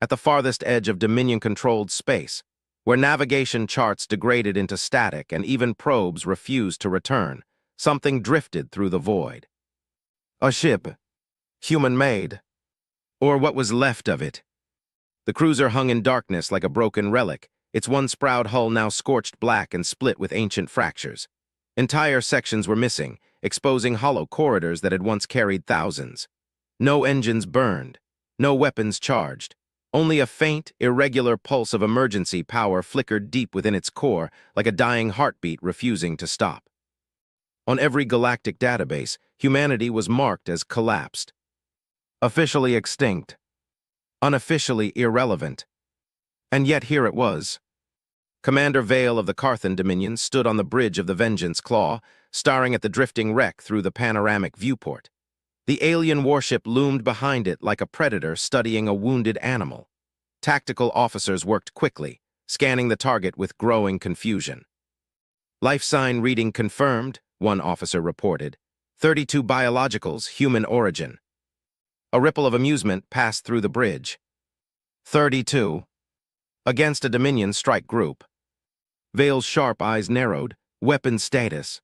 at the farthest edge of Dominion-controlled space, where navigation charts degraded into static and even probes refused to return, something drifted through the void. A ship, human-made, or what was left of it. The cruiser hung in darkness like a broken relic, its one-sprout hull now scorched black and split with ancient fractures. Entire sections were missing, exposing hollow corridors that had once carried thousands. No engines burned, no weapons charged. Only a faint, irregular pulse of emergency power flickered deep within its core like a dying heartbeat refusing to stop. On every galactic database, humanity was marked as collapsed. Officially extinct. Unofficially irrelevant. And yet here it was. Commander Vale of the Carthan Dominion stood on the bridge of the Vengeance Claw, staring at the drifting wreck through the panoramic viewport. The alien warship loomed behind it like a predator studying a wounded animal. Tactical officers worked quickly, scanning the target with growing confusion. Life sign reading confirmed, one officer reported. 32 biologicals, human origin. A ripple of amusement passed through the bridge. 32. Against a Dominion strike group. Vale's sharp eyes narrowed. Weapon status.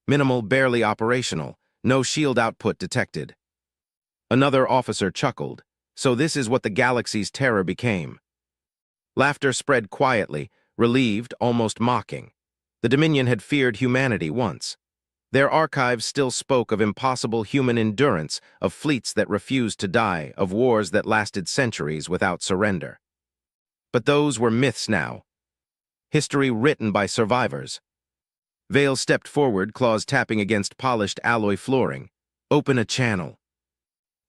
Minimal, barely operational. No shield output detected. Another officer chuckled. So this is what the galaxy's terror became. Laughter spread quietly, relieved, almost mocking. The Dominion had feared humanity once. Their archives still spoke of impossible human endurance, of fleets that refused to die, of wars that lasted centuries without surrender. But those were myths now. History written by survivors. Vale stepped forward, claws tapping against polished alloy flooring. Open a channel.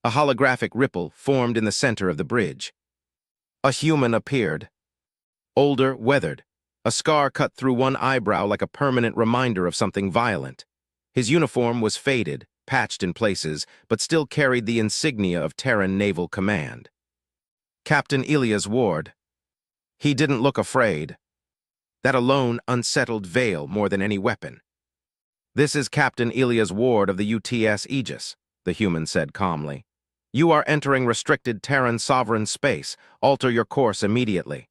A holographic ripple formed in the center of the bridge. A human appeared. Older, weathered. A scar cut through one eyebrow like a permanent reminder of something violent. His uniform was faded, patched in places, but still carried the insignia of Terran Naval Command. Captain Elias Ward. He didn't look afraid. That alone unsettled Vale more than any weapon. This is Captain Elias Ward of the UTS Aegis, the human said calmly. You are entering restricted Terran sovereign space. Alter your course immediately.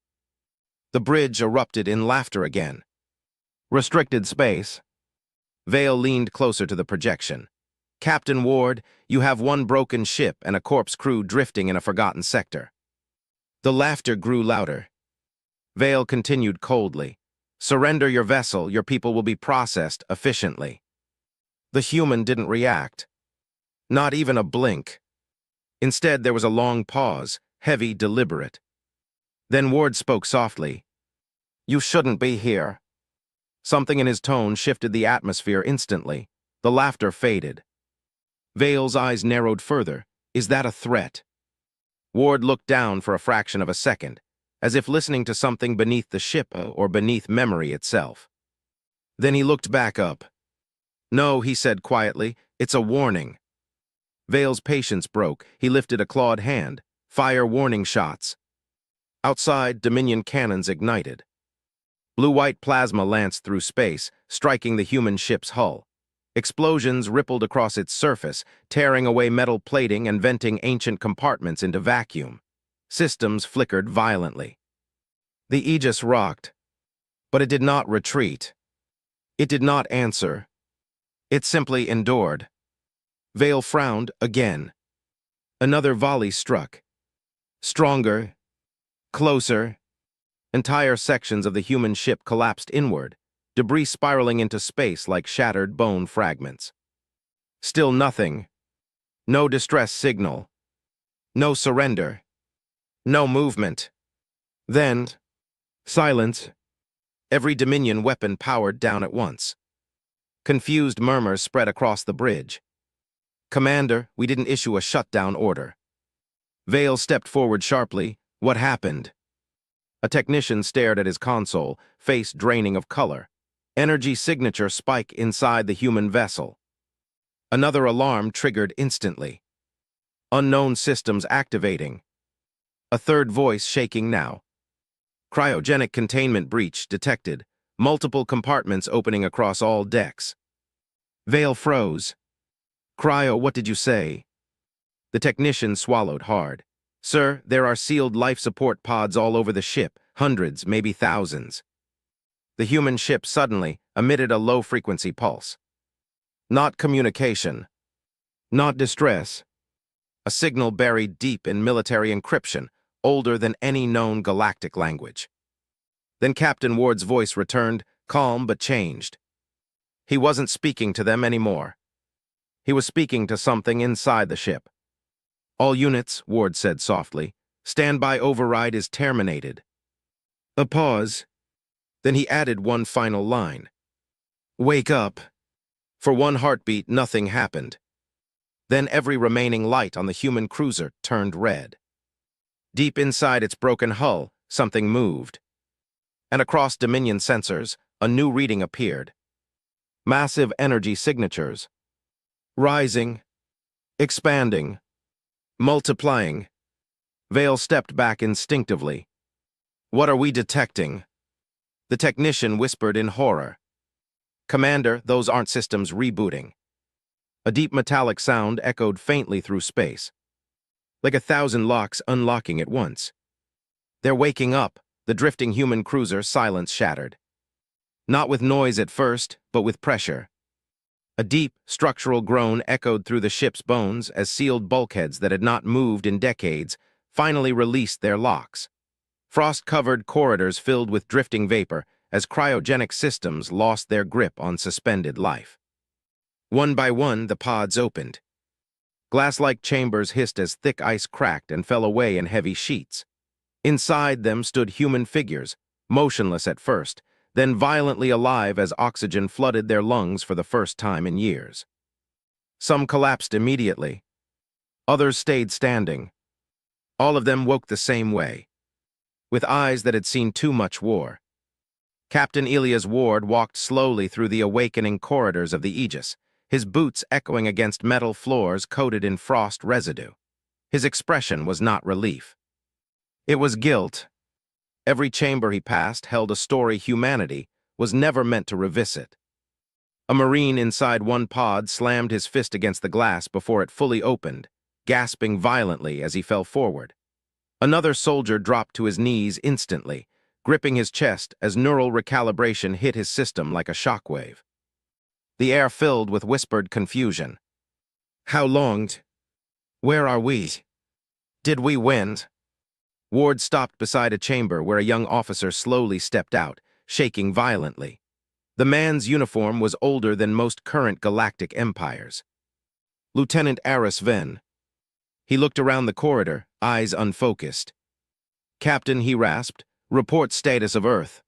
The bridge erupted in laughter again. Restricted space? Vale leaned closer to the projection. Captain Ward, you have one broken ship and a corpse crew drifting in a forgotten sector. The laughter grew louder. Vale continued coldly. Surrender your vessel, your people will be processed efficiently. The human didn't react. Not even a blink. Instead, there was a long pause, heavy, deliberate. Then Ward spoke softly. You shouldn't be here. Something in his tone shifted the atmosphere instantly. The laughter faded. Vale's eyes narrowed further. Is that a threat? Ward looked down for a fraction of a second, as if listening to something beneath the ship or beneath memory itself. Then he looked back up. No, he said quietly, it's a warning. Vale's patience broke. He lifted a clawed hand. Fire warning shots. Outside, Dominion cannons ignited. Blue-white plasma lanced through space, striking the human ship's hull. Explosions rippled across its surface, tearing away metal plating and venting ancient compartments into vacuum. Systems flickered violently. The Aegis rocked, but it did not retreat. It did not answer. It simply endured. Vale frowned again. Another volley struck. Stronger. Closer. Entire sections of the human ship collapsed inward, debris spiraling into space like shattered bone fragments. Still nothing. No distress signal. No surrender. No movement. Then, silence. Every Dominion weapon powered down at once. Confused murmurs spread across the bridge. Commander, we didn't issue a shutdown order. Vale stepped forward sharply. What happened? A technician stared at his console, face draining of color. Energy signature spike inside the human vessel. Another alarm triggered instantly. Unknown systems activating. A third voice shaking now. Cryogenic containment breach detected. Multiple compartments opening across all decks. Vale froze. Cryo, what did you say? The technician swallowed hard. Sir, there are sealed life support pods all over the ship, hundreds, maybe thousands. The human ship suddenly emitted a low-frequency pulse. Not communication. Not distress. A signal buried deep in military encryption, older than any known galactic language. Then Captain Ward's voice returned, calm but changed. He wasn't speaking to them anymore. He was speaking to something inside the ship. "All units," Ward said softly, "standby override is terminated." A pause. Then he added one final line. "Wake up." For one heartbeat, nothing happened. Then every remaining light on the human cruiser turned red. Deep inside its broken hull, something moved. And across Dominion sensors, a new reading appeared. Massive energy signatures. Rising. Expanding. Multiplying. Vale stepped back instinctively. "What are we detecting?" The technician whispered in horror. "Commander, those aren't systems rebooting." A deep metallic sound echoed faintly through space, like 1,000 locks unlocking at once. "They're waking up," the drifting human cruiser silence shattered. Not with noise at first, but with pressure. A deep, structural groan echoed through the ship's bones as sealed bulkheads that had not moved in decades finally released their locks. Frost-covered corridors filled with drifting vapor as cryogenic systems lost their grip on suspended life. One by one, the pods opened. Glass-like chambers hissed as thick ice cracked and fell away in heavy sheets. Inside them stood human figures, motionless at first, then violently alive as oxygen flooded their lungs for the first time in years. Some collapsed immediately. Others stayed standing. All of them woke the same way, with eyes that had seen too much war. Captain Elias Ward walked slowly through the awakening corridors of the Aegis, his boots echoing against metal floors coated in frost residue. His expression was not relief. It was guilt. Every chamber he passed held a story humanity was never meant to revisit. A Marine inside one pod slammed his fist against the glass before it fully opened, gasping violently as he fell forward. Another soldier dropped to his knees instantly, gripping his chest as neural recalibration hit his system like a shockwave. The air filled with whispered confusion. "How long? Where are we? Did we win?" Ward stopped beside a chamber where a young officer slowly stepped out, shaking violently. The man's uniform was older than most current galactic empires. Lieutenant Aris Venn. He looked around the corridor, eyes unfocused. "Captain," he rasped, "report status of Earth."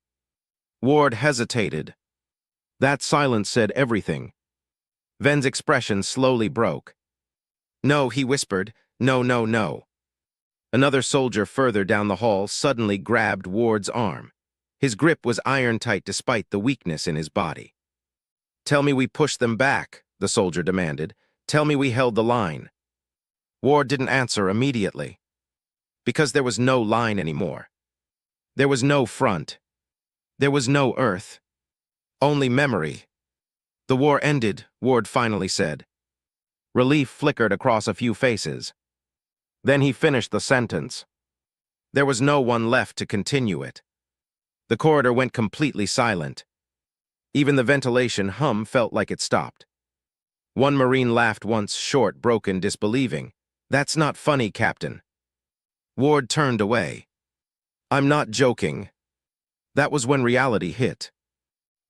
Ward hesitated. That silence said everything. Venn's expression slowly broke. "No," he whispered. "No, no, no." Another soldier further down the hall suddenly grabbed Ward's arm. His grip was iron-tight despite the weakness in his body. "Tell me we pushed them back," the soldier demanded. "Tell me we held the line." Ward didn't answer immediately. Because there was no line anymore. There was no front. There was no Earth. Only memory. "The war ended," Ward finally said. Relief flickered across a few faces. Then he finished the sentence. There was no one left to continue it. The corridor went completely silent. Even the ventilation hum felt like it stopped. One Marine laughed once, short, broken, disbelieving. "That's not funny, Captain." Ward turned away. "I'm not joking." That was when reality hit.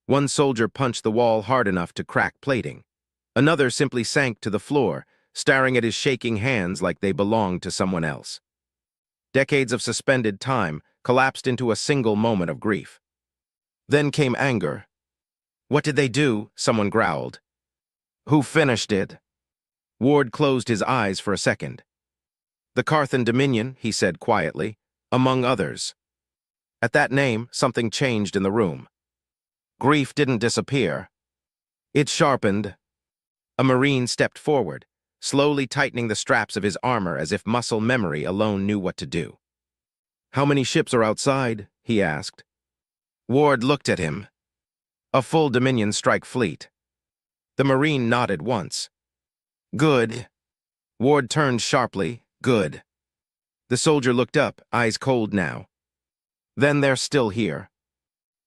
One soldier punched the wall hard enough to crack plating. Another simply sank to the floor, staring at his shaking hands like they belonged to someone else. Decades of suspended time collapsed into a single moment of grief. Then came anger. "What did they do?" someone growled. "Who finished it?" Ward closed his eyes for a second. "The Carthan Dominion," he said quietly, "among others." At that name, something changed in the room. Grief didn't disappear. It sharpened. A Marine stepped forward, slowly tightening the straps of his armor as if muscle memory alone knew what to do. "How many ships are outside?" he asked. Ward looked at him. "A full Dominion strike fleet." The Marine nodded once. "Good." Ward turned sharply. "Good." The soldier looked up, eyes cold now. Then they're still here.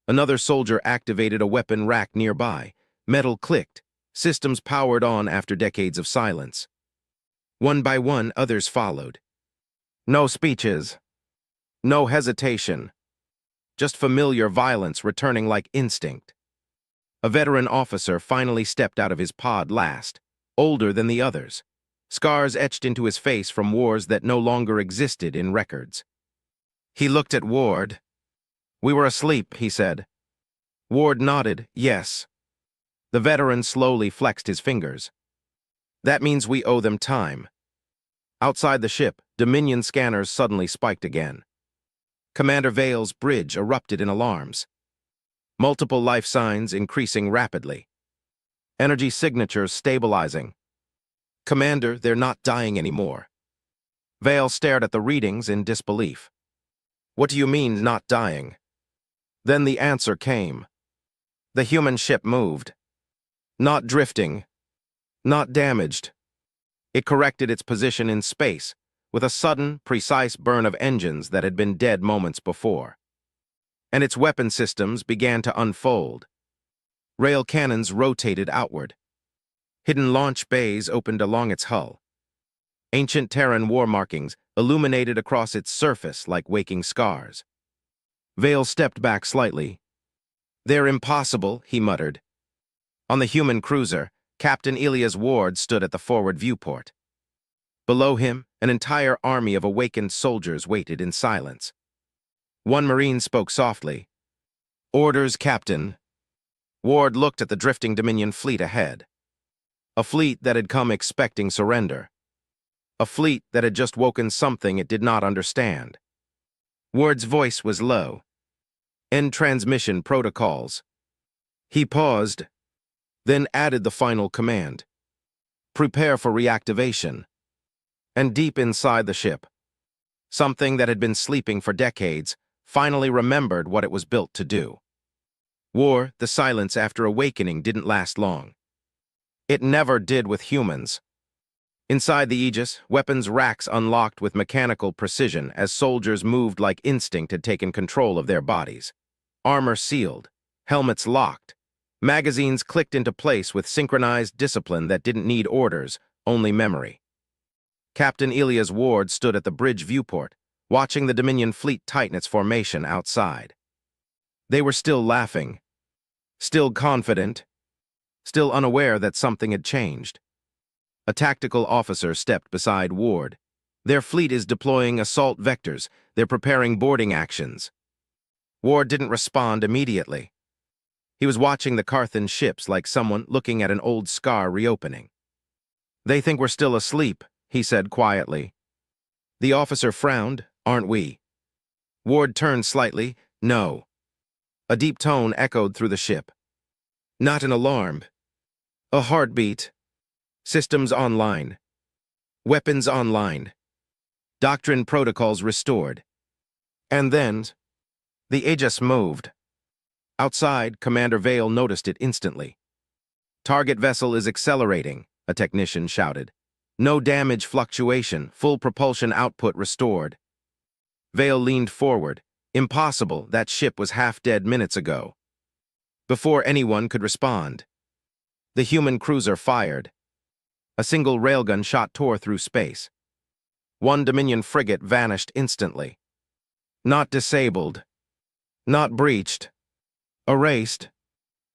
Another soldier activated a weapon rack nearby. Metal clicked. Systems powered on after decades of silence. One by one, others followed. No speeches. No hesitation. Just familiar violence returning like instinct. A veteran officer finally stepped out of his pod last, older than the others. Scars etched into his face from wars that no longer existed in records. He looked at Ward. "We were asleep," he said. Ward nodded, yes. The veteran slowly flexed his fingers. "That means we owe them time." Outside the ship, Dominion scanners suddenly spiked again. Commander Vale's bridge erupted in alarms. Multiple life signs increasing rapidly. Energy signatures stabilizing. "Commander, they're not dying anymore." Vale stared at the readings in disbelief. "What do you mean, not dying?" Then the answer came. The human ship moved. Not drifting. Not damaged. It corrected its position in space, with a sudden, precise burn of engines that had been dead moments before. And its weapon systems began to unfold. Rail cannons rotated outward. Hidden launch bays opened along its hull. Ancient Terran war markings illuminated across its surface like waking scars. Vale stepped back slightly. "They're impossible," he muttered. On the human cruiser, Captain Elias Ward stood at the forward viewport. Below him, an entire army of awakened soldiers waited in silence. One Marine spoke softly. "Orders, Captain." Ward looked at the drifting Dominion fleet ahead. A fleet that had come expecting surrender. A fleet that had just woken something it did not understand. Ward's voice was low. "End transmission protocols." He paused, then added the final command. "Prepare for reactivation." And deep inside the ship, something that had been sleeping for decades finally remembered what it was built to do. War, the silence after awakening, didn't last long. It never did with humans. Inside the Aegis, weapons racks unlocked with mechanical precision as soldiers moved like instinct had taken control of their bodies. Armor sealed, helmets locked. Magazines clicked into place with synchronized discipline that didn't need orders, only memory. Captain Elias Ward stood at the bridge viewport, watching the Dominion fleet tighten its formation outside. They were still laughing, still confident, still unaware that something had changed. A tactical officer stepped beside Ward. "Their fleet is deploying assault vectors. They're preparing boarding actions." Ward didn't respond immediately. He was watching the Carthan ships like someone looking at an old scar reopening. "They think we're still asleep," he said quietly. The officer frowned. "Aren't we?" Ward turned slightly. "No." A deep tone echoed through the ship. Not an alarm. A heartbeat. Systems online. Weapons online. Doctrine protocols restored. And then, the Aegis moved. Outside, Commander Vale noticed it instantly. "Target vessel is accelerating," a technician shouted. "No damage fluctuation, full propulsion output restored." Vale leaned forward. Impossible, that ship was half dead minutes ago. Before anyone could respond, the human cruiser fired. A single railgun shot tore through space. One Dominion frigate vanished instantly. Not disabled. Not breached. Erased.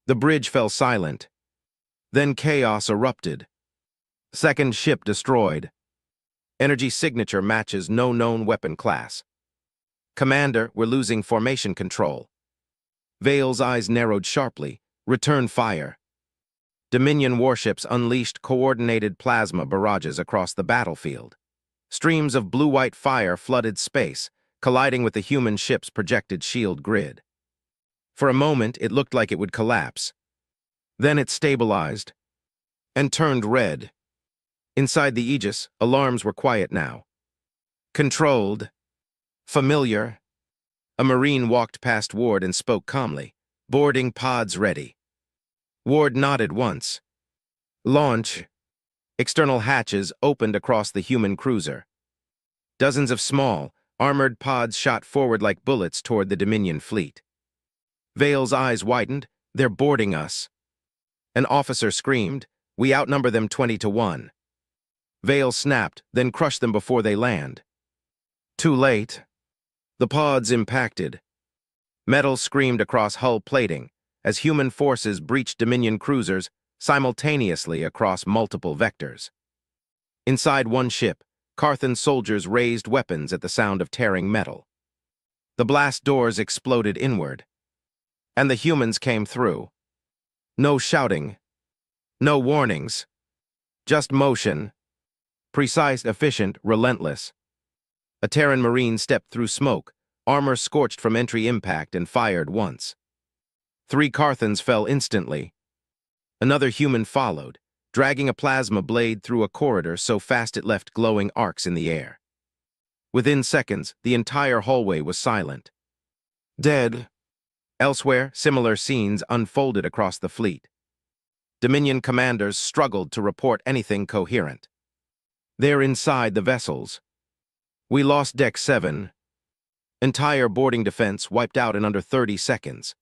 The bridge fell silent. Then chaos erupted. Second ship destroyed. Energy signature matches no known weapon class. "Commander, we're losing formation control." Vale's eyes narrowed sharply. "Return fire." Dominion warships unleashed coordinated plasma barrages across the battlefield. Streams of blue-white fire flooded space, colliding with the human ship's projected shield grid. For a moment, it looked like it would collapse. Then it stabilized and turned red. Inside the Aegis, alarms were quiet now. Controlled. Familiar. A Marine walked past Ward and spoke calmly. "Boarding pods ready." Ward nodded once. "Launch." External hatches opened across the human cruiser. Dozens of small, armored pods shot forward like bullets toward the Dominion fleet. Vale's eyes widened. They're boarding us. An officer screamed. We outnumber them 20-1. Vale snapped, then crushed them before they land. Too late. The pods impacted. Metal screamed across hull plating as human forces breached Dominion cruisers simultaneously across multiple vectors. Inside one ship, Carthan soldiers raised weapons at the sound of tearing metal. The blast doors exploded inward, and the humans came through. No shouting, no warnings, just motion. Precise, efficient, relentless. A Terran Marine stepped through smoke, armor scorched from entry impact, and fired once. 3 Carthans fell instantly. Another human followed, dragging a plasma blade through a corridor so fast it left glowing arcs in the air. Within seconds, the entire hallway was silent. Dead. Elsewhere, similar scenes unfolded across the fleet. Dominion commanders struggled to report anything coherent. They're inside the vessels. We lost Deck 7. Entire boarding defense wiped out in under 30 seconds.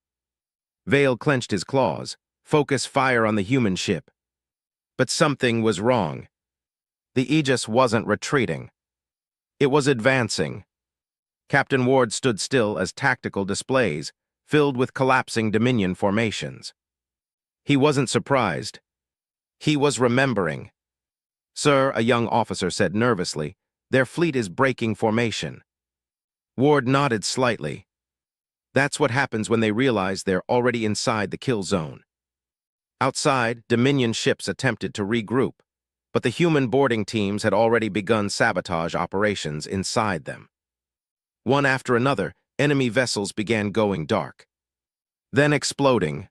Vale clenched his claws. Focus fire on the human ship. But something was wrong. The Aegis wasn't retreating. It was advancing. Captain Ward stood still as tactical displays, filled with collapsing Dominion formations. He wasn't surprised. He was remembering. Sir, a young officer said nervously, their fleet is breaking formation. Ward nodded slightly. That's what happens when they realize they're already inside the kill zone. Outside, Dominion ships attempted to regroup, but the human boarding teams had already begun sabotage operations inside them. One after another, enemy vessels began going dark. Then exploding.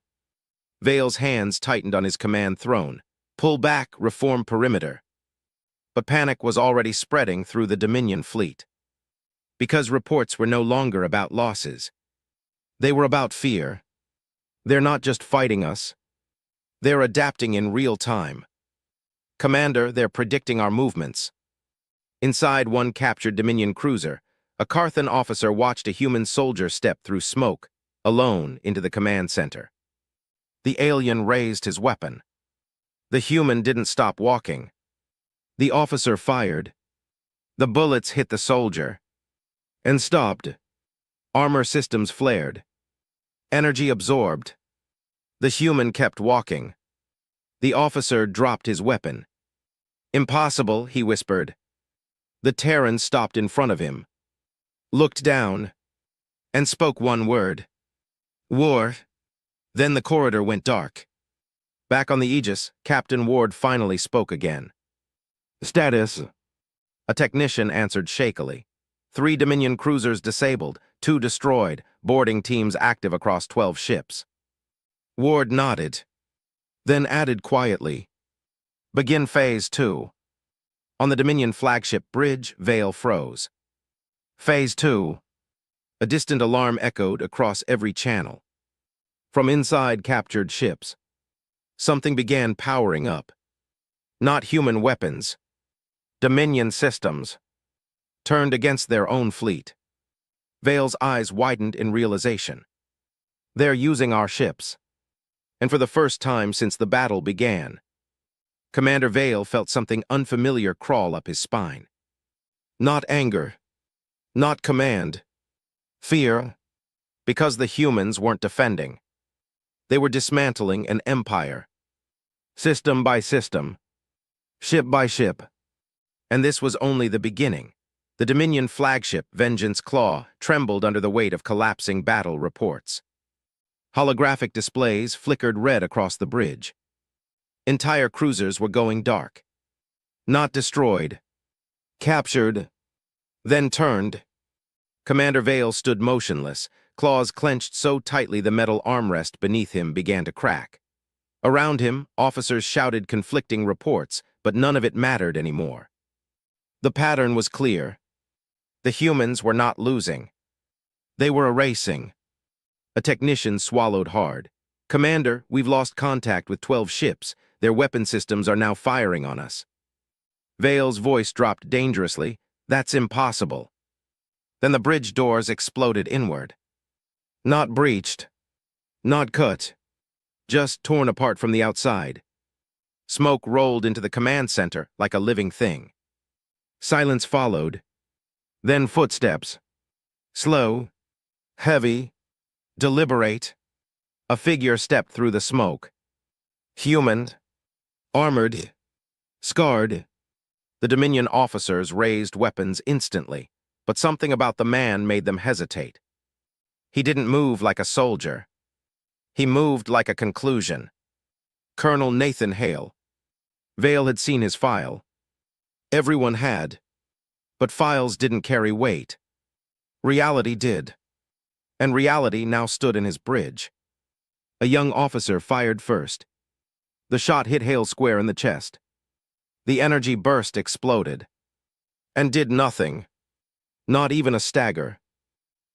Vale's hands tightened on his command throne. Pull back, reform perimeter. But panic was already spreading through the Dominion fleet. Because reports were no longer about losses. They were about fear. They're not just fighting us. They're adapting in real time. Commander, they're predicting our movements. Inside one captured Dominion cruiser, a Carthan officer watched a human soldier step through smoke, alone, into the command center. The alien raised his weapon. The human didn't stop walking. The officer fired. The bullets hit the soldier and stopped. Armor systems flared. Energy absorbed. The human kept walking. The officer dropped his weapon. Impossible, he whispered. The Terran stopped in front of him, looked down, and spoke one word. War. Then the corridor went dark. Back on the Aegis, Captain Ward finally spoke again. Status. A technician answered shakily. 3 Dominion cruisers disabled, 2 destroyed, boarding teams active across 12 ships. Ward nodded, then added quietly, Begin Phase 2. On the Dominion flagship bridge, Vale froze. Phase 2. A distant alarm echoed across every channel. From inside captured ships, something began powering up. Not human weapons. Dominion systems. Turned against their own fleet. Vale's eyes widened in realization. They're using our ships. And for the first time since the battle began, Commander Vale felt something unfamiliar crawl up his spine. Not anger. Not command. Fear. Because the humans weren't defending. They were dismantling an empire. System by system. Ship by ship. And this was only the beginning. The Dominion flagship, Vengeance Claw, trembled under the weight of collapsing battle reports. Holographic displays flickered red across the bridge. Entire cruisers were going dark. Not destroyed. Captured. Then turned. Commander Vale stood motionless, claws clenched so tightly the metal armrest beneath him began to crack. Around him, officers shouted conflicting reports, but none of it mattered anymore. The pattern was clear. The humans were not losing. They were erasing. A technician swallowed hard. Commander, we've lost contact with 12 ships. Their weapon systems are now firing on us. Vale's voice dropped dangerously. That's impossible. Then the bridge doors exploded inward. Not breached. Not cut. Just torn apart from the outside. Smoke rolled into the command center like a living thing. Silence followed. Then footsteps. Slow. Heavy. Deliberate. A figure stepped through the smoke. Human. Armored. Scarred. The Dominion officers raised weapons instantly, but something about the man made them hesitate. He didn't move like a soldier. He moved like a conclusion. Colonel Nathan Hale. Vale had seen his file. Everyone had. But files didn't carry weight. Reality did. And reality now stood in his bridge. A young officer fired first. The shot hit Hale square in the chest. The energy burst exploded. And did nothing. Not even a stagger.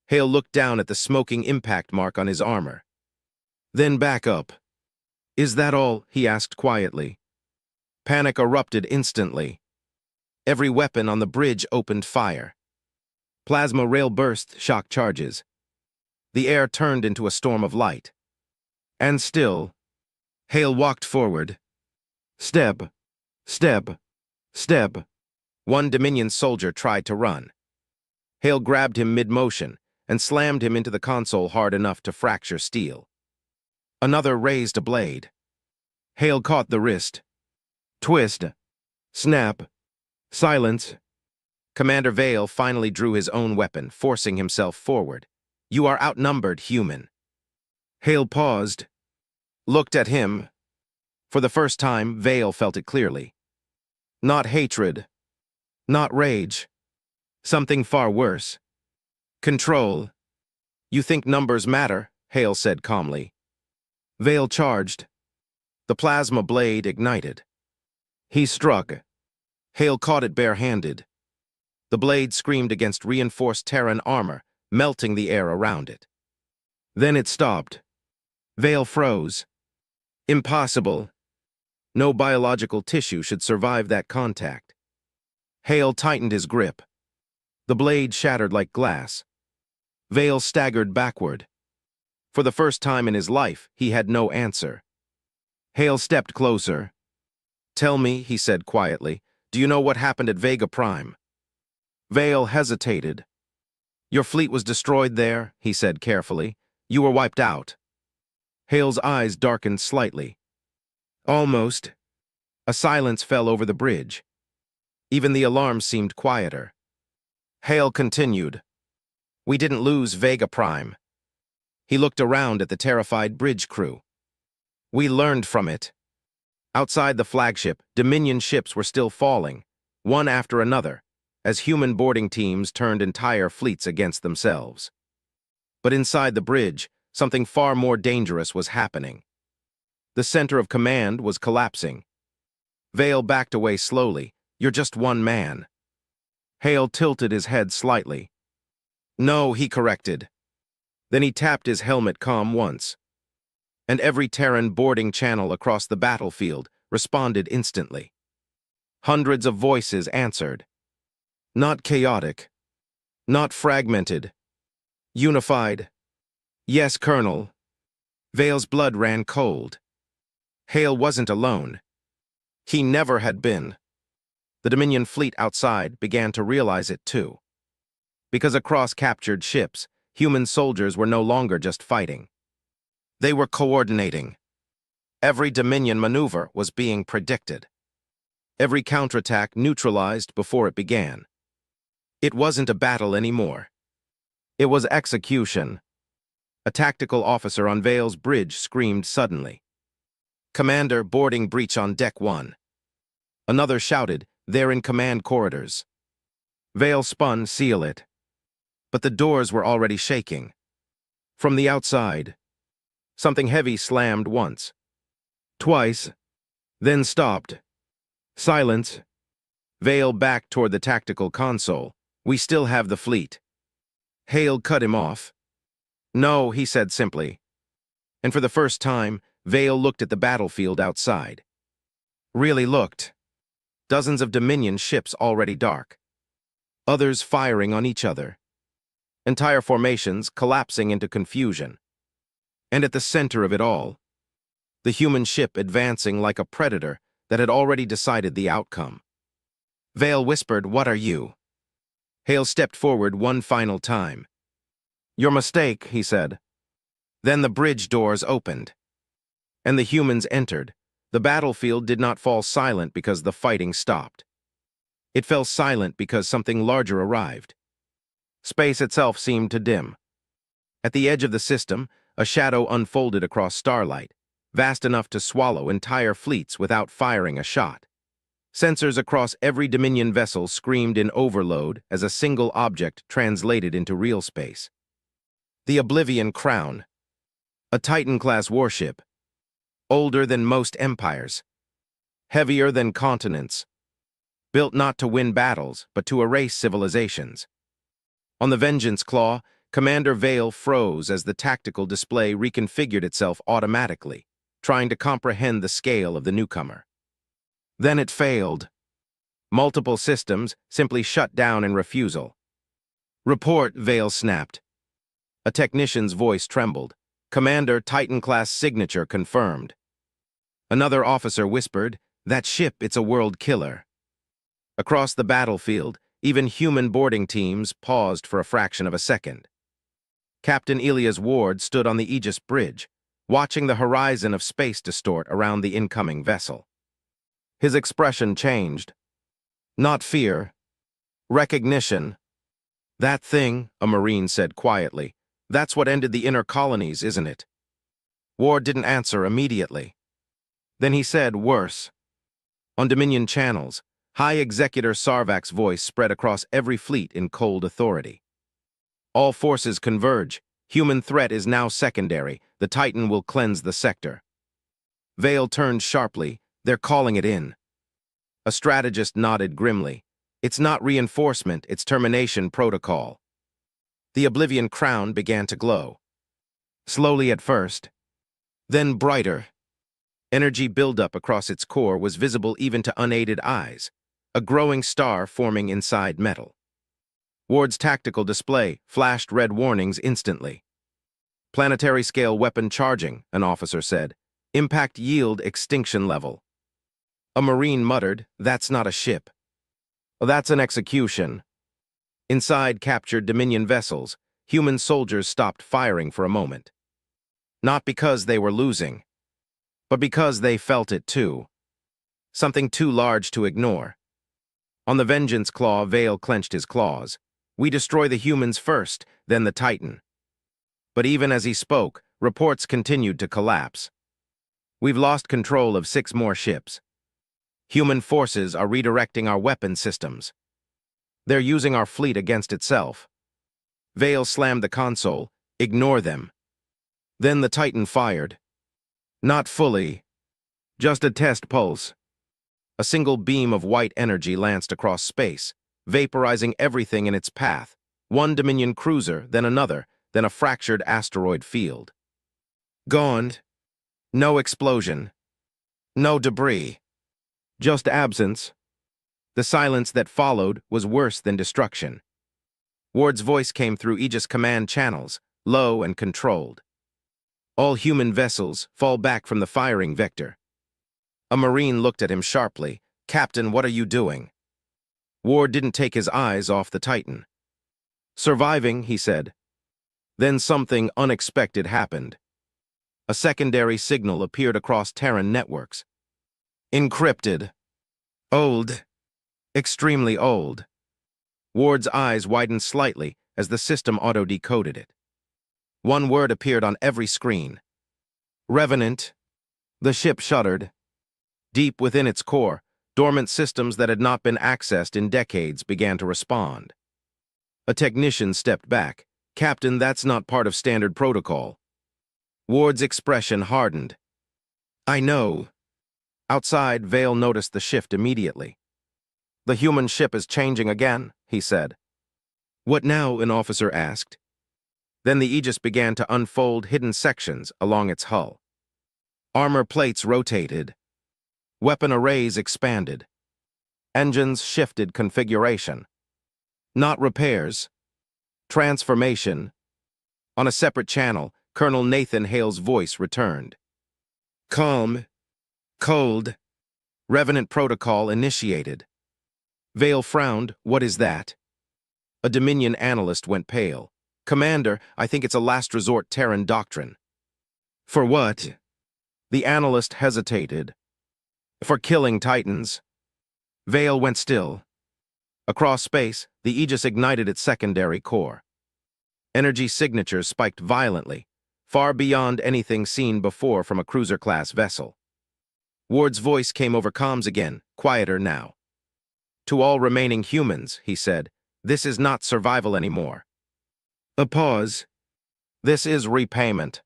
Hale looked down at the smoking impact mark on his armor. Then back up. Is that all? He asked quietly. Panic erupted instantly. Every weapon on the bridge opened fire. Plasma rail burst shock charges. The air turned into a storm of light. And still, Hale walked forward. Step, step, step. One Dominion soldier tried to run. Hale grabbed him mid-motion and slammed him into the console hard enough to fracture steel. Another raised a blade. Hale caught the wrist. Twist. Snap. Silence. Commander Vale finally drew his own weapon, forcing himself forward. You are outnumbered, human. Hale paused. Looked at him. For the first time, Vale felt it clearly. Not hatred. Not rage. Something far worse. Control. You think numbers matter, Hale said calmly. Vale charged. The plasma blade ignited. He struck. Hale caught it barehanded. The blade screamed against reinforced Terran armor, melting the air around it. Then it stopped. Vale froze. Impossible. No biological tissue should survive that contact. Hale tightened his grip. The blade shattered like glass. Vale staggered backward. For the first time in his life, he had no answer. Hale stepped closer. Tell me, he said quietly, do you know what happened at Vega Prime? Vale hesitated. Your fleet was destroyed there, he said carefully. You were wiped out. Hale's eyes darkened slightly. Almost. A silence fell over the bridge. Even the alarm seemed quieter. Hale continued. We didn't lose Vega Prime. He looked around at the terrified bridge crew. We learned from it. Outside the flagship, Dominion ships were still falling, one after another, as human boarding teams turned entire fleets against themselves. But inside the bridge, something far more dangerous was happening. The center of command was collapsing. Vale backed away slowly. You're just one man. Hale tilted his head slightly. No, he corrected. Then he tapped his helmet comm once. And every Terran boarding channel across the battlefield responded instantly. Hundreds of voices answered. Not chaotic. Not fragmented. Unified. Yes, Colonel. Vale's blood ran cold. Hale wasn't alone. He never had been. The Dominion fleet outside began to realize it too. Because across captured ships, human soldiers were no longer just fighting. They were coordinating. Every Dominion maneuver was being predicted. Every counterattack neutralized before it began. It wasn't a battle anymore. It was execution. A tactical officer on Vale's bridge screamed suddenly. Commander, boarding breach on deck 1. Another shouted, they're in command corridors. Vale spun, seal it. But the doors were already shaking. From the outside, something heavy slammed once. Twice. Then stopped. Silence. Vale backed toward the tactical console. We still have the fleet. Hale cut him off. No, he said simply. And for the first time, Vale looked at the battlefield outside. Really looked. Dozens of Dominion ships already dark. others firing on each other. Entire formations collapsing into confusion. And at the center of it all, the human ship advancing like a predator that had already decided the outcome. Vale whispered, "What are you?" Hale stepped forward one final time. "Your mistake," he said. Then the bridge doors opened, and the humans entered. The battlefield did not fall silent because the fighting stopped. It fell silent because something larger arrived. Space itself seemed to dim. At the edge of the system, a shadow unfolded across starlight, vast enough to swallow entire fleets without firing a shot. Sensors across every Dominion vessel screamed in overload as a single object translated into real space. The Oblivion Crown, a Titan-class warship, older than most empires, heavier than continents, built not to win battles, but to erase civilizations. On the Vengeance Claw, Commander Vale froze as the tactical display reconfigured itself automatically, trying to comprehend the scale of the newcomer. Then it failed. Multiple systems simply shut down in refusal. "Report," Vale snapped. A technician's voice trembled. "Commander, Titan-class signature confirmed." Another officer whispered, "That ship, it's a world killer." Across the battlefield, even human boarding teams paused for a fraction of a second. Captain Elias Ward stood on the Aegis Bridge, watching the horizon of space distort around the incoming vessel. His expression changed. Not fear. Recognition. "That thing," a Marine said quietly, "that's what ended the inner colonies, isn't it?" Ward didn't answer immediately. Then he said, "Worse." On Dominion channels, High Executor Sarvak's voice spread across every fleet in cold authority. "All forces converge. Human threat is now secondary. The Titan will cleanse the sector." Vale turned sharply. "They're calling it in." A strategist nodded grimly. "It's not reinforcement, it's termination protocol." The Oblivion Crown began to glow. Slowly at first, then brighter. Energy buildup across its core was visible even to unaided eyes, a growing star forming inside metal. Ward's tactical display flashed red warnings instantly. "Planetary-scale weapon charging," an officer said. "Impact yield extinction level." A Marine muttered, "That's not a ship." "That's an execution." Inside captured Dominion vessels, human soldiers stopped firing for a moment. Not because they were losing, but because they felt it too. Something too large to ignore. On the Vengeance Claw, Vale clenched his claws. "We destroy the humans first, then the Titan." But even as he spoke, reports continued to collapse. "We've lost control of 6 more ships. Human forces are redirecting our weapon systems. They're using our fleet against itself." Vale slammed the console. "Ignore them." Then the Titan fired. Not fully. Just a test pulse. A single beam of white energy lanced across space, vaporizing everything in its path. One Dominion cruiser, then another, then a fractured asteroid field. Gone. No explosion. No debris. Just absence. The silence that followed was worse than destruction. Ward's voice came through Aegis command channels, low and controlled. "All human vessels, fall back from the firing vector." A Marine looked at him sharply. "Captain, what are you doing?" Ward didn't take his eyes off the Titan. "Surviving," he said. Then something unexpected happened. A secondary signal appeared across Terran networks. Encrypted. Old. Extremely old. Ward's eyes widened slightly as the system auto-decoded it. One word appeared on every screen. "Revenant." The ship shuddered. Deep within its core, dormant systems that had not been accessed in decades began to respond. A technician stepped back. "Captain, that's not part of standard protocol." Ward's expression hardened. "I know." Outside, Vale noticed the shift immediately. "The human ship is changing again," he said. "What now?" an officer asked. Then the Aegis began to unfold hidden sections along its hull. Armor plates rotated. Weapon arrays expanded. Engines shifted configuration. Not repairs. Transformation. On a separate channel, Colonel Nathan Hale's voice returned. Calm. Cold. Revenant protocol initiated. Vale frowned. What is that? A Dominion analyst went pale. Commander, I think it's a last resort Terran doctrine. For what? The analyst hesitated. For killing Titans. Vale went still. Across space, the Aegis ignited its secondary core. Energy signatures spiked violently, far beyond anything seen before from a cruiser-class vessel. Ward's voice came over comms again, quieter now. To all remaining humans, he said, this is not survival anymore. A pause. This is repayment.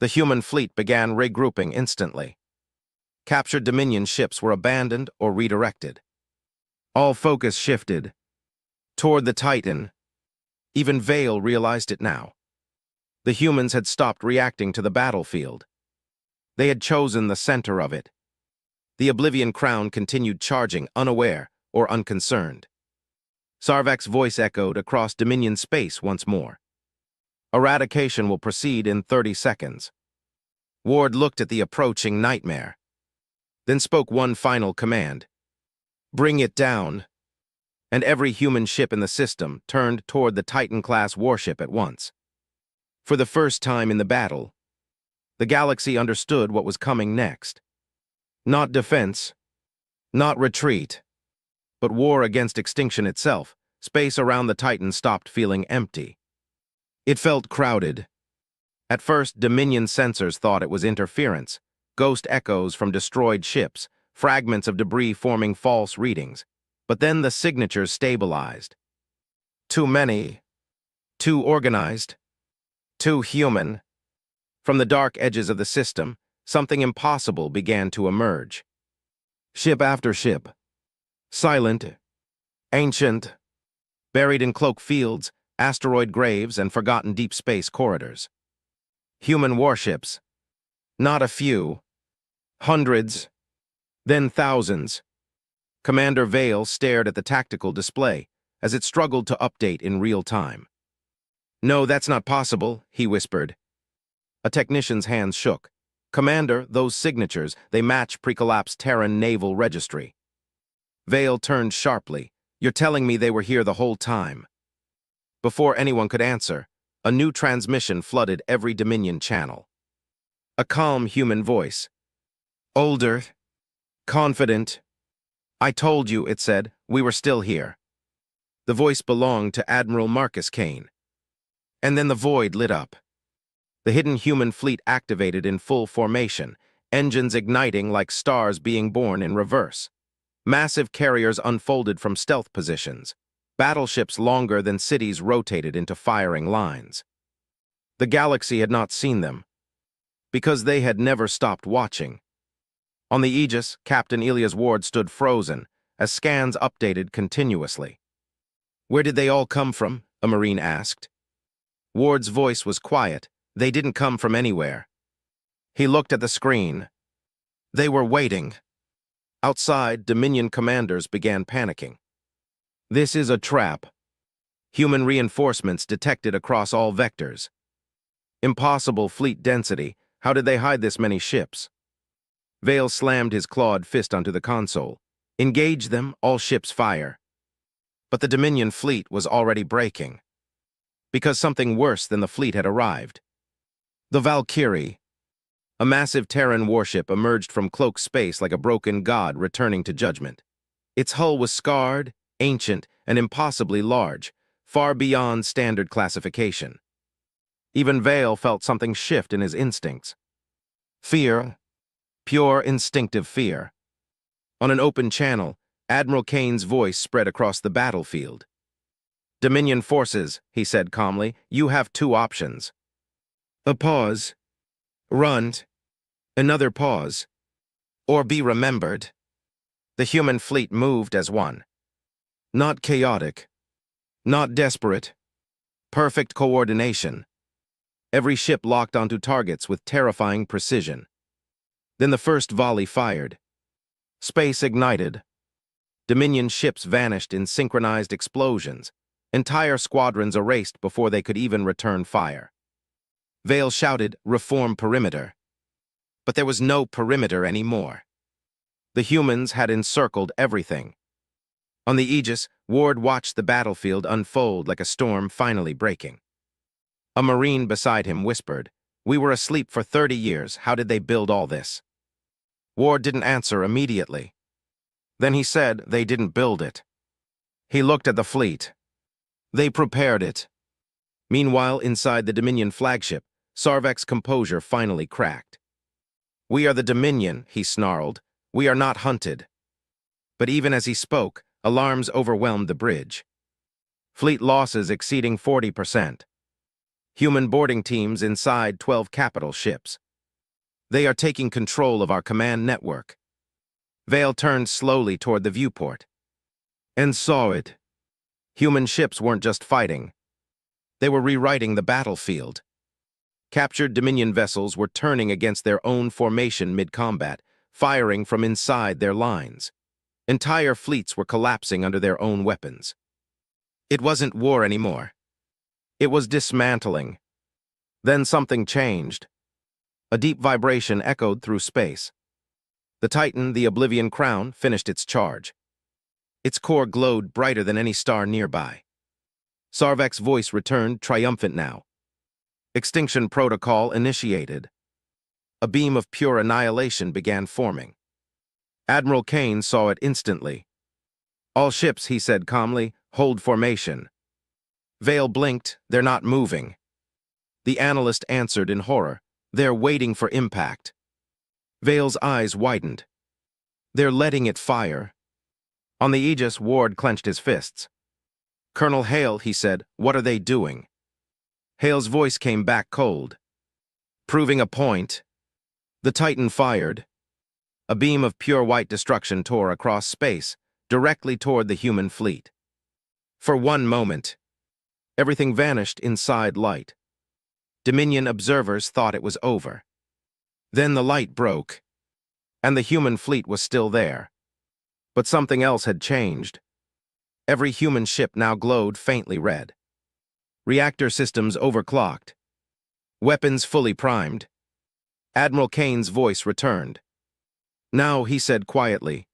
The human fleet began regrouping instantly. Captured Dominion ships were abandoned or redirected. All focus shifted toward the Titan. Even Vale realized it now. The humans had stopped reacting to the battlefield. They had chosen the center of it. The Oblivion Crown continued charging, unaware or unconcerned. Sarvek's voice echoed across Dominion space once more. Eradication will proceed in 30 seconds. Ward looked at the approaching nightmare, then spoke one final command. Bring it down. And every human ship in the system turned toward the Titan-class warship at once. For the first time in the battle, the galaxy understood what was coming next. Not defense, not retreat, but war against extinction itself. Space around the Titan stopped feeling empty. It felt crowded. At first, Dominion sensors thought it was interference, ghost echoes from destroyed ships, fragments of debris forming false readings. But then the signatures stabilized. Too many. Too organized. Too human. From the dark edges of the system, something impossible began to emerge. Ship after ship. Silent. Ancient. Buried in cloak fields, asteroid graves, and forgotten deep space corridors. Human warships. Not a few. Hundreds. Then thousands. Commander Vale stared at the tactical display as it struggled to update in real time. No, that's not possible, he whispered. A technician's hands shook. Commander, those signatures, they match pre-collapse Terran naval registry. Vale turned sharply. You're telling me they were here the whole time. Before anyone could answer, a new transmission flooded every Dominion channel. A calm human voice. Older. Confident. I told you, it said, we were still here. The voice belonged to Admiral Marcus Kane. And then the void lit up. The hidden human fleet activated in full formation, engines igniting like stars being born in reverse. Massive carriers unfolded from stealth positions. Battleships longer than cities rotated into firing lines. The galaxy had not seen them, because they had never stopped watching. On the Aegis, Captain Elias Ward stood frozen, as scans updated continuously. Where did they all come from? A Marine asked. Ward's voice was quiet. They didn't come from anywhere. He looked at the screen. They were waiting. Outside, Dominion commanders began panicking. This is a trap. Human reinforcements detected across all vectors. Impossible fleet density. How did they hide this many ships? Vale slammed his clawed fist onto the console. Engage them, all ships fire. But the Dominion fleet was already breaking. Because something worse than the fleet had arrived. The Valkyrie. A massive Terran warship emerged from cloak space like a broken god returning to judgment. Its hull was scarred, ancient, and impossibly large, far beyond standard classification. Even Vale felt something shift in his instincts. Fear. Pure instinctive fear. On an open channel, Admiral Kane's voice spread across the battlefield. Dominion forces, he said calmly, you have two options. A pause. Run. Another pause. Or be remembered. The human fleet moved as one. Not chaotic. Not desperate. Perfect coordination. Every ship locked onto targets with terrifying precision. Then the first volley fired. Space ignited. Dominion ships vanished in synchronized explosions, Entire squadrons erased before they could even return fire. Vale shouted, "Reform perimeter." But there was no perimeter anymore. The humans had encircled everything. On the Aegis, Ward watched the battlefield unfold like a storm finally breaking. A Marine beside him whispered, "We were asleep for 30 years. How did they build all this?" Ward didn't answer immediately. Then he said they didn't build it. He looked at the fleet. They prepared it. Meanwhile, inside the Dominion flagship, Sarvek's composure finally cracked. "We are the Dominion," he snarled. "We are not hunted." But even as he spoke, alarms overwhelmed the bridge. Fleet losses exceeding 40%. Human boarding teams inside 12 capital ships. "They are taking control of our command network." Vale turned slowly toward the viewport and saw it. Human ships weren't just fighting. They were rewriting the battlefield. Captured Dominion vessels were turning against their own formation mid-combat, firing from inside their lines. Entire fleets were collapsing under their own weapons. It wasn't war anymore. It was dismantling. Then something changed. A deep vibration echoed through space. The Titan, the Oblivion Crown, finished its charge. Its core glowed brighter than any star nearby. Sarvek's voice returned, triumphant now. Extinction protocol initiated. A beam of pure annihilation began forming. Admiral Kane saw it instantly. "All ships," he said calmly, "hold formation." Vale blinked. "They're not moving." The analyst answered in horror. "They're waiting for impact." Vale's eyes widened. "They're letting it fire." On the Aegis, Ward clenched his fists. "Colonel Hale," he said, "what are they doing?" Hale's voice came back cold. "Proving a point." The Titan fired. A beam of pure white destruction tore across space, directly toward the human fleet. For one moment, everything vanished inside light. Dominion observers thought it was over. Then the light broke, and the human fleet was still there. But something else had changed. Every human ship now glowed faintly red. Reactor systems overclocked. Weapons fully primed. Admiral Kane's voice returned. "Now," he said quietly,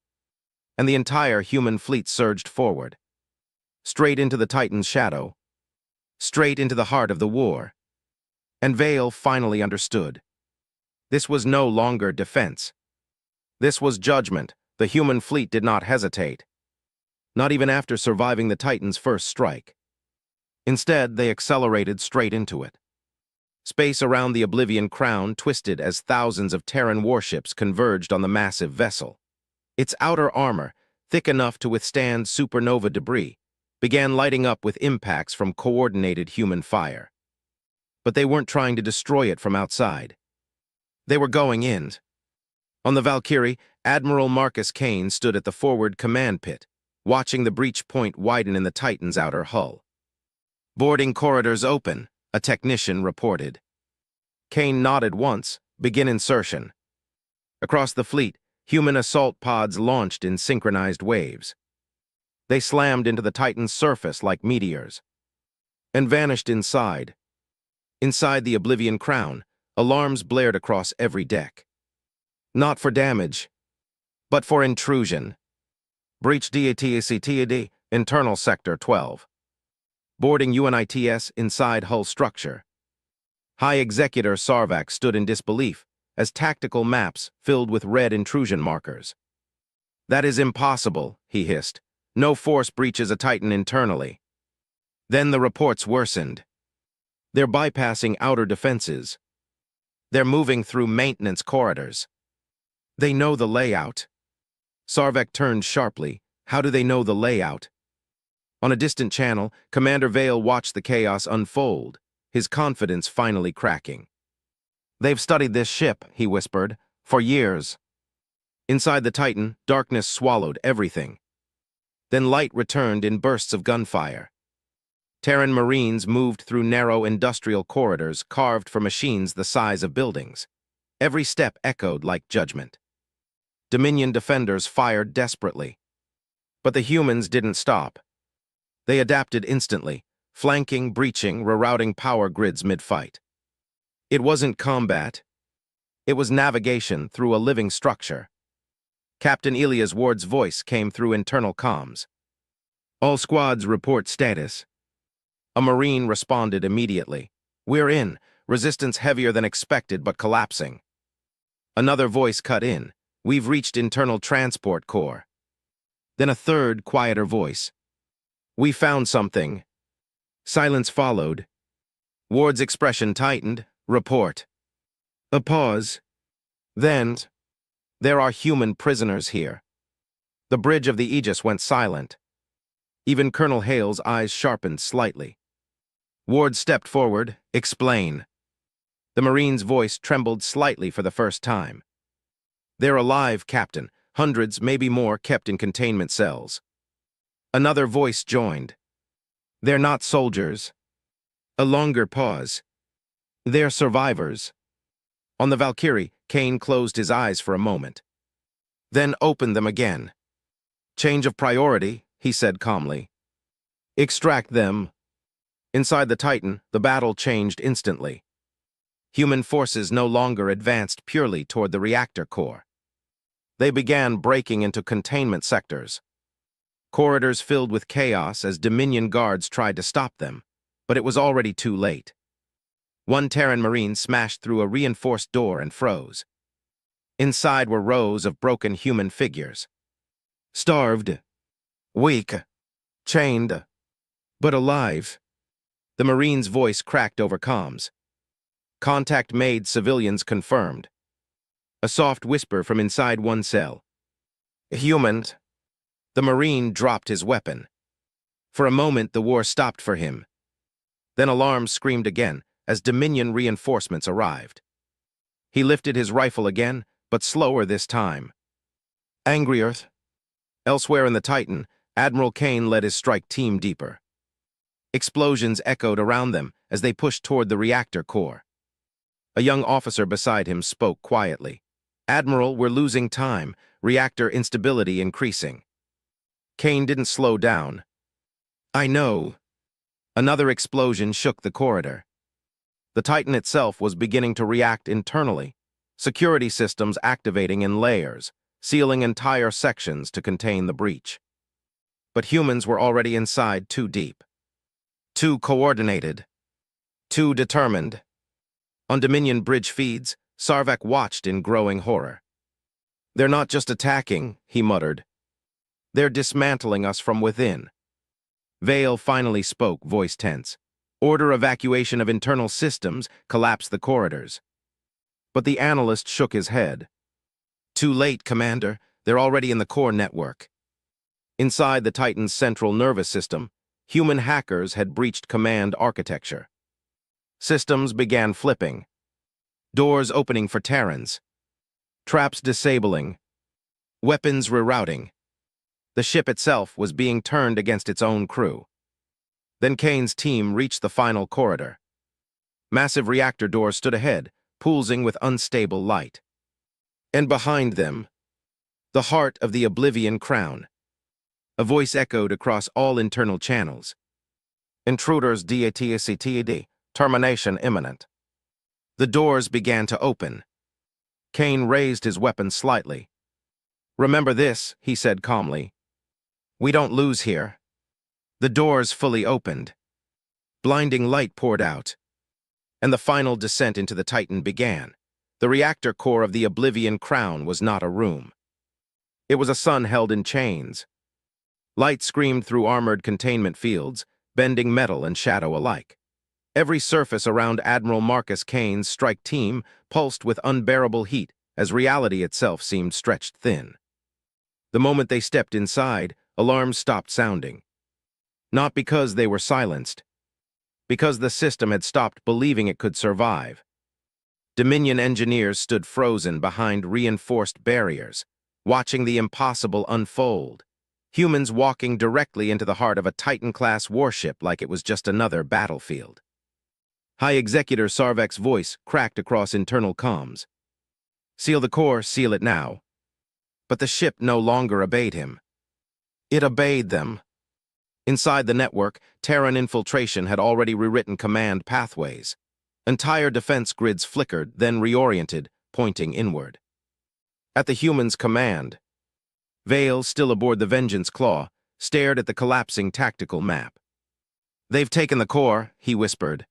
and the entire human fleet surged forward. Straight into the Titan's shadow. Straight into the heart of the war. And Vale finally understood. This was no longer defense. This was judgment. The human fleet did not hesitate. Not even after surviving the Titan's first strike. Instead, they accelerated straight into it. Space around the Oblivion Crown twisted as thousands of Terran warships converged on the massive vessel. Its outer armor, thick enough to withstand supernova debris, began lighting up with impacts from coordinated human fire. But they weren't trying to destroy it from outside. They were going in. On the Valkyrie, Admiral Marcus Kane stood at the forward command pit, watching the breach point widen in the Titan's outer hull. "Boarding corridors open," a technician reported. Kane nodded once. "Begin insertion." Across the fleet, human assault pods launched in synchronized waves. They slammed into the Titan's surface like meteors and vanished inside. Inside the Oblivion Crown, alarms blared across every deck. Not for damage, but for intrusion. Breach DATACTAD, internal sector 12. Boarding UNITS inside hull structure. High Executor Sarvek stood in disbelief as tactical maps filled with red intrusion markers. "That is impossible," he hissed. "No force breaches a Titan internally." Then the reports worsened. They're bypassing outer defenses. They're moving through maintenance corridors. They know the layout. Sarvek turned sharply. How do they know the layout? On a distant channel, Commander Vale watched the chaos unfold, his confidence finally cracking. "They've studied this ship," he whispered, "for years." Inside the Titan, darkness swallowed everything. Then light returned in bursts of gunfire. Terran Marines moved through narrow industrial corridors carved for machines the size of buildings. Every step echoed like judgment. Dominion defenders fired desperately. But the humans didn't stop. They adapted instantly, flanking, breaching, rerouting power grids mid-fight. It wasn't combat. It was navigation through a living structure. Captain Elias Ward's voice came through internal comms. "All squads report status." A Marine responded immediately. "We're in. Resistance heavier than expected but collapsing." Another voice cut in. "We've reached internal transport core." Then a third, quieter voice. "We found something." Silence followed. Ward's expression tightened. "Report." A pause. Then, "There are human prisoners here." The bridge of the Aegis went silent. Even Colonel Hale's eyes sharpened slightly. Ward stepped forward. "Explain." The Marine's voice trembled slightly for the first time. "They're alive, Captain. Hundreds, maybe more, kept in containment cells." Another voice joined. "They're not soldiers." A longer pause. "They're survivors." On the Valkyrie, Kane closed his eyes for a moment, then opened them again. "Change of priority," he said calmly. "Extract them." Inside the Titan, the battle changed instantly. Human forces no longer advanced purely toward the reactor core. They began breaking into containment sectors. Corridors filled with chaos as Dominion guards tried to stop them, but it was already too late. One Terran Marine smashed through a reinforced door and froze. Inside were rows of broken human figures. Starved, weak, chained, but alive. The Marine's voice cracked over comms. "Contact made, civilians confirmed." A soft whisper from inside one cell. "Humans." The Marine dropped his weapon. For a moment, the war stopped for him. Then alarms screamed again as Dominion reinforcements arrived. He lifted his rifle again, but slower this time. Angrier. Elsewhere in the Titan, Admiral Kane led his strike team deeper. Explosions echoed around them as they pushed toward the reactor core. A young officer beside him spoke quietly. "Admiral, we're losing time. Reactor instability increasing." Kane didn't slow down. "I know." Another explosion shook the corridor. The Titan itself was beginning to react internally, security systems activating in layers, sealing entire sections to contain the breach. But humans were already inside too deep. Too coordinated. Too determined. On Dominion bridge feeds, Sarvek watched in growing horror. "They're not just attacking," he muttered. "They're dismantling us from within." Vale finally spoke, voice tense. "Order evacuation of internal systems, collapse the corridors." But the analyst shook his head. "Too late, Commander. They're already in the core network." Inside the Titan's central nervous system, human hackers had breached command architecture. Systems began flipping. Doors opening for Terrans. Traps disabling. Weapons rerouting. The ship itself was being turned against its own crew. Then Kane's team reached the final corridor. Massive reactor doors stood ahead, pulsing with unstable light. And behind them, the heart of the Oblivion Crown. A voice echoed across all internal channels. "Intruders DATCTD, termination imminent." The doors began to open. Kane raised his weapon slightly. "Remember this," he said calmly. "We don't lose here." The doors fully opened. Blinding light poured out, and the final descent into the Titan began. The reactor core of the Oblivion Crown was not a room. It was a sun held in chains. Light screamed through armored containment fields, bending metal and shadow alike. Every surface around Admiral Marcus Kane's strike team pulsed with unbearable heat as reality itself seemed stretched thin. The moment they stepped inside, alarms stopped sounding. Not because they were silenced, because the system had stopped believing it could survive. Dominion engineers stood frozen behind reinforced barriers, watching the impossible unfold. Humans walking directly into the heart of a Titan-class warship like it was just another battlefield. High Executor Sarvek's voice cracked across internal comms. "Seal the core, seal it now." But the ship no longer obeyed him. It obeyed them. Inside the network, Terran infiltration had already rewritten command pathways. Entire defense grids flickered, then reoriented, pointing inward. At the human's command, Vale, still aboard the Vengeance Claw, stared at the collapsing tactical map. "They've taken the core," he whispered.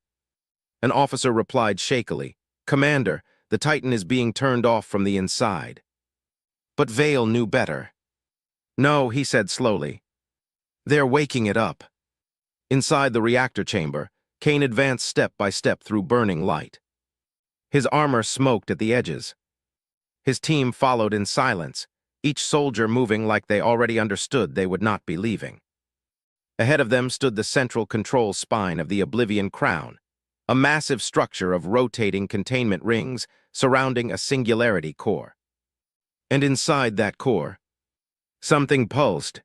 An officer replied shakily, "Commander, the Titan is being turned off from the inside." But Vale knew better. "No," he said slowly. "They're waking it up." Inside the reactor chamber, Kane advanced step by step through burning light. His armor smoked at the edges. His team followed in silence, each soldier moving like they already understood they would not be leaving. Ahead of them stood the central control spine of the Oblivion Crown, a massive structure of rotating containment rings surrounding a singularity core. And inside that core, something pulsed.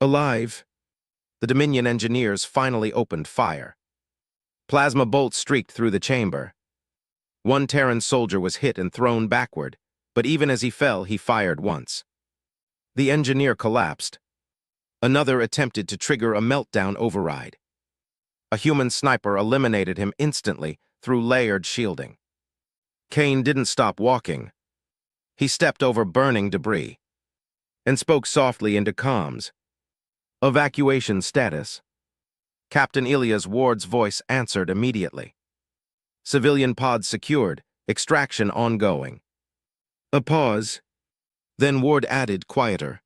Alive. The Dominion engineers finally opened fire. Plasma bolts streaked through the chamber. One Terran soldier was hit and thrown backward, but even as he fell, he fired once. The engineer collapsed. Another attempted to trigger a meltdown override. A human sniper eliminated him instantly through layered shielding. Kane didn't stop walking. He stepped over burning debris and spoke softly into comms. "Evacuation status." Captain Ilias Ward's voice answered immediately. "Civilian pods secured, extraction ongoing." A pause. Then Ward added, quieter,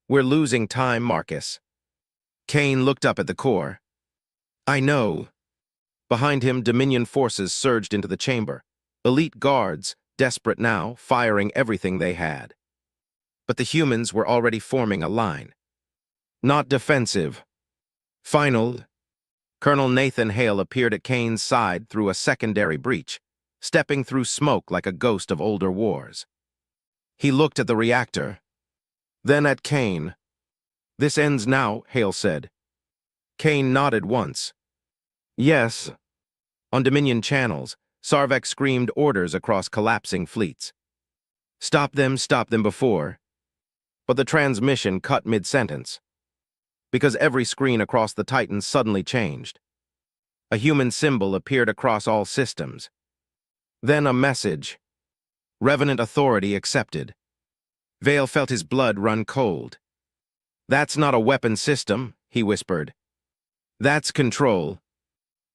"We're losing time, Marcus." Kane looked up at the core. "I know." Behind him, Dominion forces surged into the chamber. Elite guards, desperate now, firing everything they had. But the humans were already forming a line. Not defensive. Final. Colonel Nathan Hale appeared at Kane's side through a secondary breach, stepping through smoke like a ghost of older wars. He looked at the reactor, then at Kane. "This ends now," Hale said. Kane nodded once. "Yes." On Dominion channels, Sarvek screamed orders across collapsing fleets. Stop them before." But the transmission cut mid-sentence, because every screen across the Titan suddenly changed. A human symbol appeared across all systems. Then a message. "Revenant authority accepted." Vale felt his blood run cold. "That's not a weapon system," he whispered. "That's control."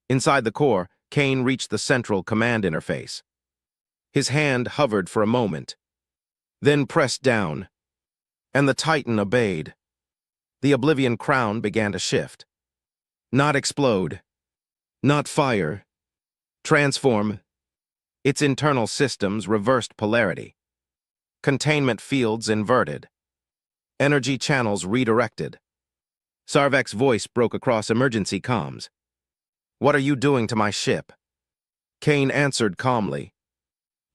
Inside the core, Kane reached the central command interface. His hand hovered for a moment, then pressed down, and the Titan obeyed. The Oblivion Crown began to shift. Not explode. Not fire. Transform. Its internal systems reversed polarity. Containment fields inverted. Energy channels redirected. Sarvek's voice broke across emergency comms. "What are you doing to my ship?" Kane answered calmly,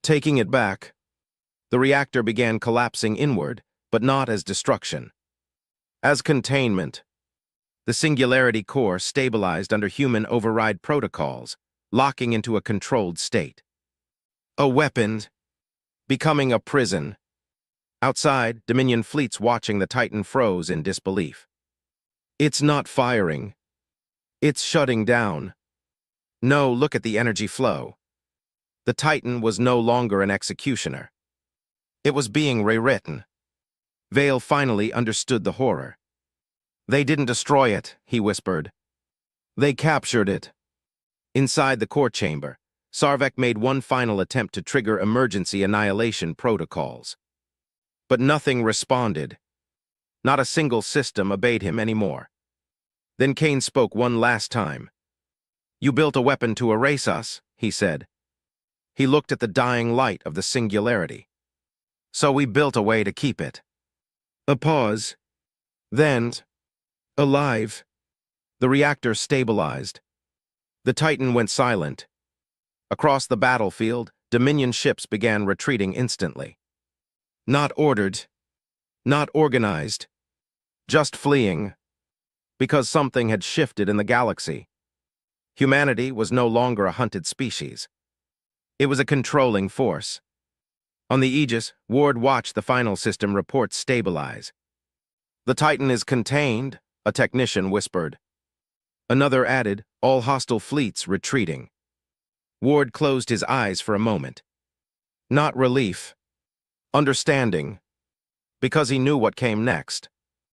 "Taking it back." The reactor began collapsing inward, but not as destruction. As containment. The Singularity Core stabilized under human override protocols, locking into a controlled state. A weapon, becoming a prison. Outside, Dominion fleets watching the Titan froze in disbelief. "It's not firing. It's shutting down." "No, look at the energy flow." The Titan was no longer an executioner. It was being rewritten. Vale finally understood the horror. "They didn't destroy it," he whispered. "They captured it." Inside the core chamber, Sarvek made one final attempt to trigger emergency annihilation protocols. But nothing responded. Not a single system obeyed him anymore. Then Kane spoke one last time. "You built a weapon to erase us," he said. He looked at the dying light of the Singularity. "So we built a way to keep it." A pause. Then, alive. The reactor stabilized. The Titan went silent. Across the battlefield, Dominion ships began retreating instantly. Not ordered. Not organized. Just fleeing. Because something had shifted in the galaxy. Humanity was no longer a hunted species. It was a controlling force. On the Aegis, Ward watched the final system report stabilize. "The Titan is contained," A technician whispered. Another added, all hostile fleets retreating. Ward closed his eyes for a moment. Not relief. Understanding. Because he knew what came next.